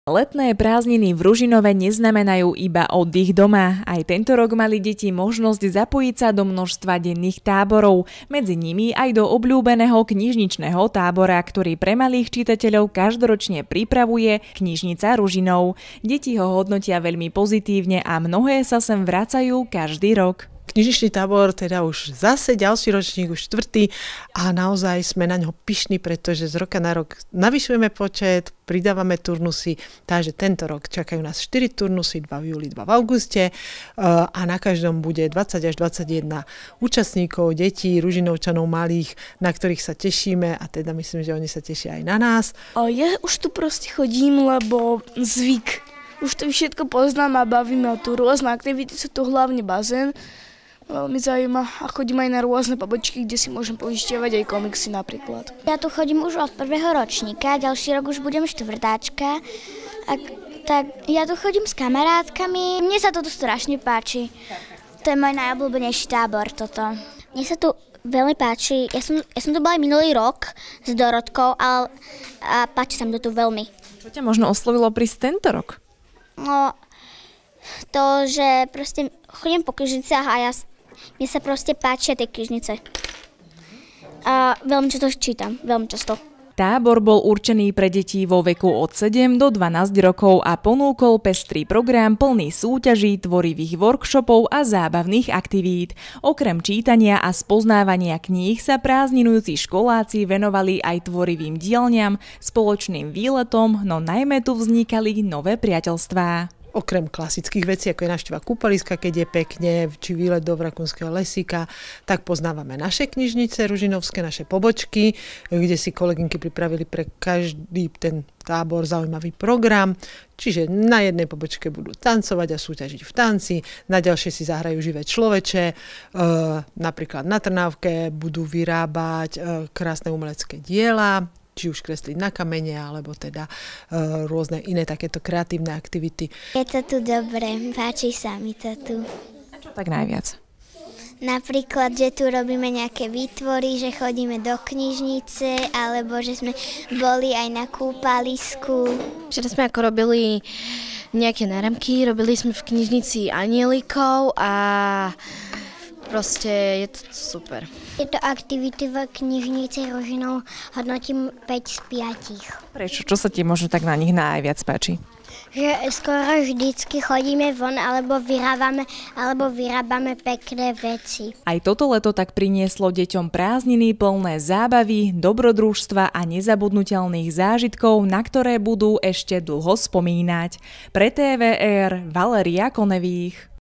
Letné prázdniny v Ružinove neznamenajú iba oddych doma. Aj tento rok mali deti možnosť zapojiť sa do množstva denných táborov, medzi nimi aj do obľúbeného knižničného tábora, ktorý pre malých čitateľov každoročne pripravuje Knižnica Ružinov. Deti ho hodnotia veľmi pozitívne a mnohé sa sem vracajú každý rok. Knižničný tábor teda už zase ďalší ročník, už 4. a naozaj sme na ňo pyšní, pretože z roka na rok navyšujeme počet, pridávame turnusy, takže tento rok čakajú nás 4 turnusy, 2 v júli, 2 v auguste a na každom bude 20 až 21 účastníkov, detí, Ružinovčanov malých, na ktorých sa tešíme a teda myslím, že oni sa tešia aj na nás. Ja už tu proste chodím, lebo zvyk. Už to všetko poznám a bavíme o tu rôzne aktivity, sú tu hlavne bazén. Veľmi zaujíma a chodím aj na rôzne pobočky, kde si môžem požičiavať aj komiksy napríklad. Ja tu chodím už od 1. ročníka, ďalší rok už budem štvrtáčka. Tak ja tu chodím s kamarátkami, mne sa to tu strašne páči. To je môj najobľúbenejší tábor toto. Mne sa tu veľmi páči, ja som tu bola aj minulý rok s Dorotkou a páči sa mi to tu veľmi. Čo ťa možno oslovilo prísť tento rok? No, to, že proste chodím po knižnicách a mne sa proste páčia tie knižnice. A veľmi často čítam, veľmi často. Tábor bol určený pre deti vo veku od 7 do 12 rokov a ponúkol pestrý program plný súťaží, tvorivých workshopov a zábavných aktivít. Okrem čítania a spoznávania kníh sa prázdninujúci školáci venovali aj tvorivým dielňam, spoločným výletom, no najmä tu vznikali nové priateľstvá. Okrem klasických vecí, ako je návšteva kúpaliska, keď je pekne, či výlet do Vrakunského lesíka, tak poznávame naše knižnice ružinovské, naše pobočky, kde si kolegynky pripravili pre každý ten tábor zaujímavý program. Čiže na jednej pobočke budú tancovať a súťažiť v tanci, na ďalšej si zahrajú živé človeče, napríklad na Trnávke budú vyrábať krásne umelecké diela, či už kresliť na kamene, alebo teda rôzne iné takéto kreatívne aktivity. Je to tu dobre, páči sa mi to tu. A čo tak najviac? Napríklad, že tu robíme nejaké výtvory, že chodíme do knižnice, alebo že sme boli aj na kúpalisku. Včera sme ako robili nejaké náramky, robili sme v knižnici anielikov a proste je to super. Tieto aktivity v knižnici Ružinov hodnotím 5 z 5. Prečo? Čo sa ti možno tak na nich najviac páči? Že skoro vždycky chodíme von alebo vyrábame pekné veci. Aj toto leto tak prinieslo deťom prázdniny plné zábavy, dobrodružstva a nezabudnutelných zážitkov, na ktoré budú ešte dlho spomínať. Pre TVR Valeria Konevých.